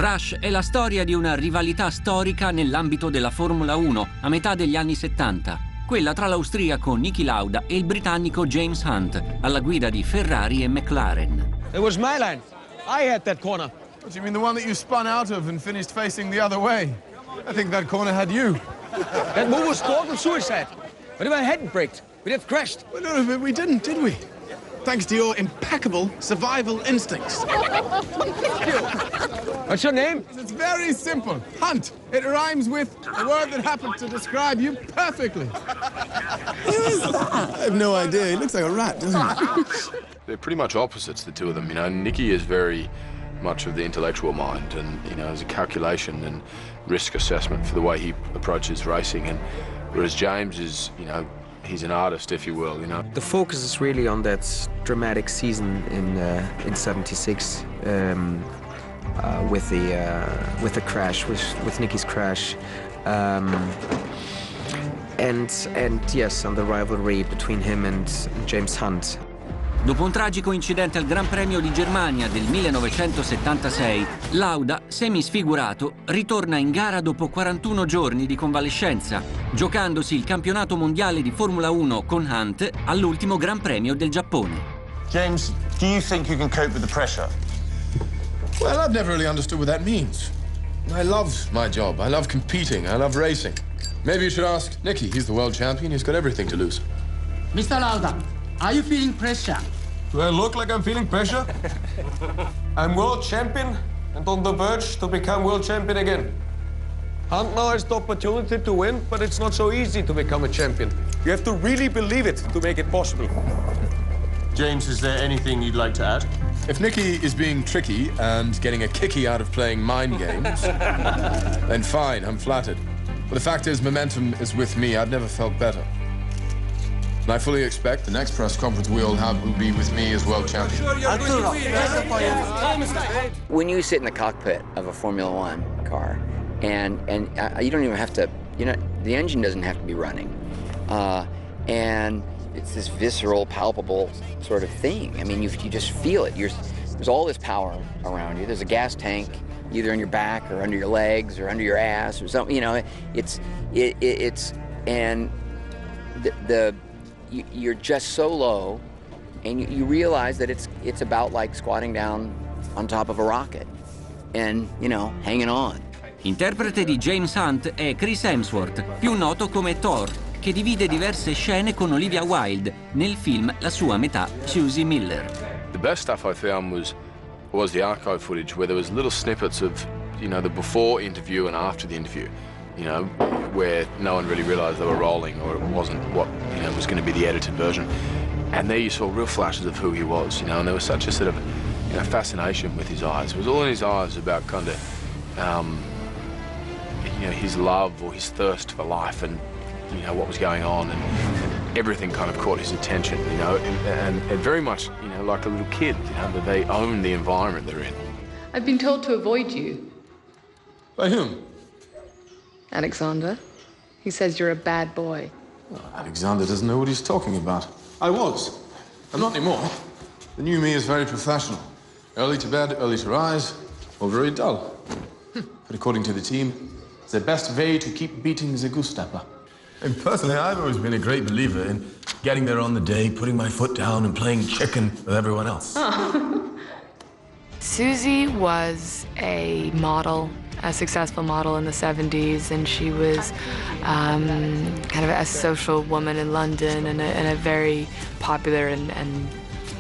Rush è la storia di una rivalità storica nell'ambito della Formula 1 a metà degli anni 70. Quella tra l'austriaco Niki Lauda e il britannico James Hunt, alla guida di Ferrari e McLaren. It was my line. I had that corner. What do you mean, the one that you spun out of and finished facing the other way? I think that corner had you. That move was total suicide. But if I hadn't braked, we'd have crashed. Well, no, but we didn't, did we? Thanks to your impeccable survival instincts. What's your name? It's very simple. Hunt. It rhymes with a word that happened to describe you perfectly. Who is that? I have no idea. He looks like a rat, doesn't he? They're pretty much opposites, the two of them. You know, Niki is very much of the intellectual mind and, you know, as a calculation and risk assessment for the way he approaches racing. And whereas James is, you know, he's an artist, if you will, you know. The focus is really on that dramatic season in '76 with the crash, with Niki's crash, and yes, on the rivalry between him and James Hunt. Dopo un tragico incidente al Gran Premio di Germania del 1976, Lauda, semisfigurato, ritorna in gara dopo 41 giorni di convalescenza, giocandosi il campionato mondiale di Formula 1 con Hunt all'ultimo Gran Premio del Giappone. James, do you think you can cope with the pressure? Well, I've never really understood what that means. I love my job. I love competing. I love racing. Maybe you should ask Niki. He's the world champion. He's got everything to lose. Mr. Lauda, are you feeling pressure? Do I look like I'm feeling pressure? I'm world champion and on the verge to become world champion again. Hunt now has the opportunity to win, but it's not so easy to become a champion. You have to really believe it to make it possible. James, is there anything you'd like to add? If Niki is being tricky and getting a kicky out of playing mind games, then fine, I'm flattered. But the fact is, momentum is with me. I've never felt better. And I fully expect the next press conference we'll have will be with me as world champion. When you sit in the cockpit of a Formula One car, and you don't even have to, you know, the engine doesn't have to be running, and it's this visceral, palpable sort of thing. I mean, you just feel it. There's all this power around you. There's a gas tank either in your back or under your legs or under your ass or something. You know, you're just so low, and you realize that it's about like squatting down on top of a rocket and, you know, hanging on. Interprete di James Hunt è Chris Hemsworth, più noto come Thor, che divide diverse scene con Olivia Wilde nel film La sua metà, Susie Miller. The best stuff I found was the archive footage where there was little snippets of, you know, the before interview and after the interview, you know, where no one really realized they were rolling or it wasn't what, you know, was going to be the edited version. And there you saw real flashes of who he was, you know, and there was such a sort of, you know, fascination with his eyes. It was all in his eyes about kind of, you know, his love or his thirst for life and, you know, what was going on, and everything kind of caught his attention, you know, and very much, you know, like a little kid, you know, that they own the environment they're in. I've been told to avoid you. By whom? Alexander. He says you're a bad boy. Well, Alexander doesn't know what he's talking about. I was. I'm not anymore. The new me is very professional. Early to bed, early to rise, or very dull. But according to the team, it's the best way to keep beating the Gustapa. And personally, I've always been a great believer in getting there on the day, putting my foot down and playing chicken with everyone else. Susie was a model, a successful model in the 70s, and she was kind of a social woman in London and a very popular and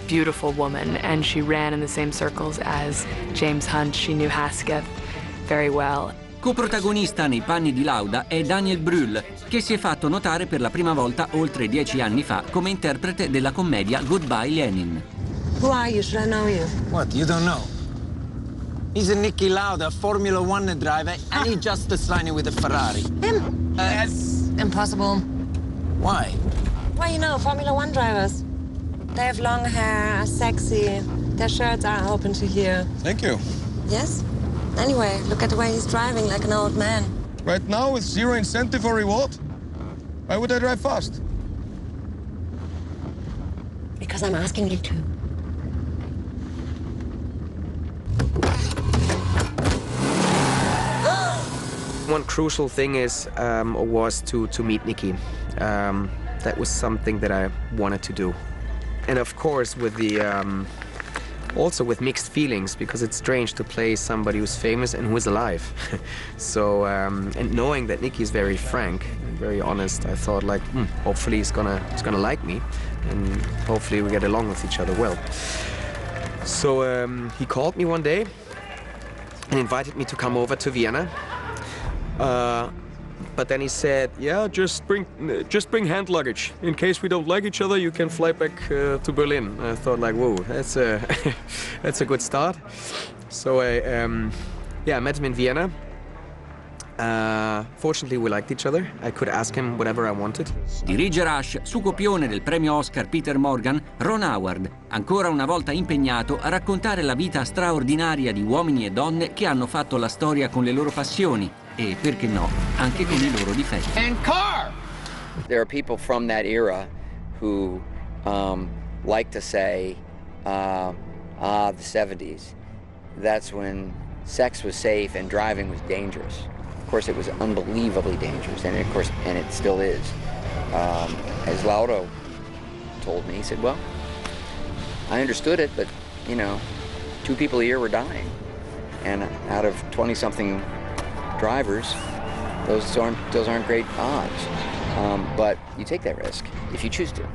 beautiful woman. And she ran in the same circles as James Hunt. She knew Hasketh very well. Coprotagonista nei panni di Lauda è Daniel Brühl, che si è fatto notare per la prima volta oltre 10 anni fa come interprete della commedia Goodbye Lenin. Who are you? Should I know you? What, you don't know? He's a Niki Lauda, Formula One driver, and he just signed with a Ferrari. Him? Yes. Impossible. Why? Well, you know, Formula One drivers. They have long hair, are sexy. Their shirts are open to here. Thank you. Yes? Anyway, look at the way he's driving, like an old man. Right now, with zero incentive or reward, why would I drive fast? Because I'm asking you to. One crucial thing was to meet Nikki. That was something that I wanted to do. And of course with the also with mixed feelings, because it's strange to play somebody who's famous and who is alive. So and knowing that Nicky is very frank and very honest, I thought like, hopefully he's gonna like me, and hopefully we get along with each other well. So he called me one day and invited me to come over to Vienna. But then he said, yeah, just bring hand luggage. In case we don't like each other, you can fly back to Berlin. I thought like, whoa, that's a good start. So I met him in Vienna. Fortunately, we liked each other. I could ask him whatever I wanted. Dirige Rush su copione del premio Oscar Peter Morgan, Ron Howard, ancora una volta impegnato a raccontare la vita straordinaria di uomini e donne che hanno fatto la storia con le loro passioni e, perché no, anche con i loro difetti. And car! There are people from that era who like to say, the 70s. That's when sex was safe and driving was dangerous. Of course, it was unbelievably dangerous, and of course, and it still is. As Laudo told me, he said, well, I understood it, but, you know, 2 people a year were dying. And out of 20-something drivers, those aren't great odds. But you take that risk if you choose to.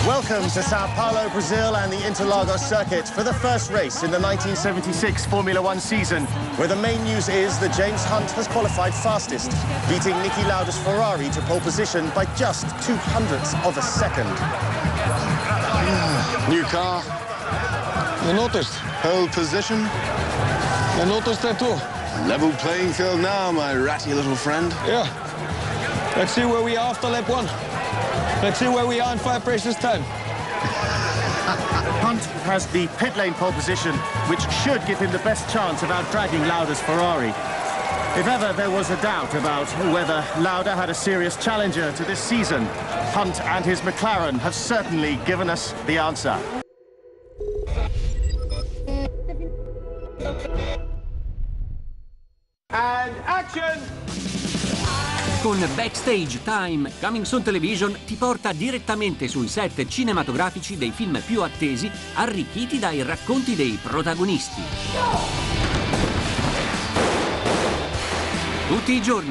Welcome to Sao Paulo, Brazil and the Interlagos circuit for the first race in the 1976 Formula One season, where the main news is that James Hunt has qualified fastest, beating Niki Lauda's Ferrari to pole position by just 0.02 of a second. New car. I noticed. Pole position. I noticed that too. Level playing field now, my ratty little friend. Yeah. Let's see where we are after lap 1. Let's see where we are in 5 races time. Hunt has the pit lane pole position, which should give him the best chance of outdragging Lauda's Ferrari. If ever there was a doubt about whether Lauda had a serious challenger to this season, Hunt and his McLaren have certainly given us the answer. And action! Con Backstage Time, Coming Soon Television ti porta direttamente sui set cinematografici dei film più attesi, arricchiti dai racconti dei protagonisti. Tutti i giorni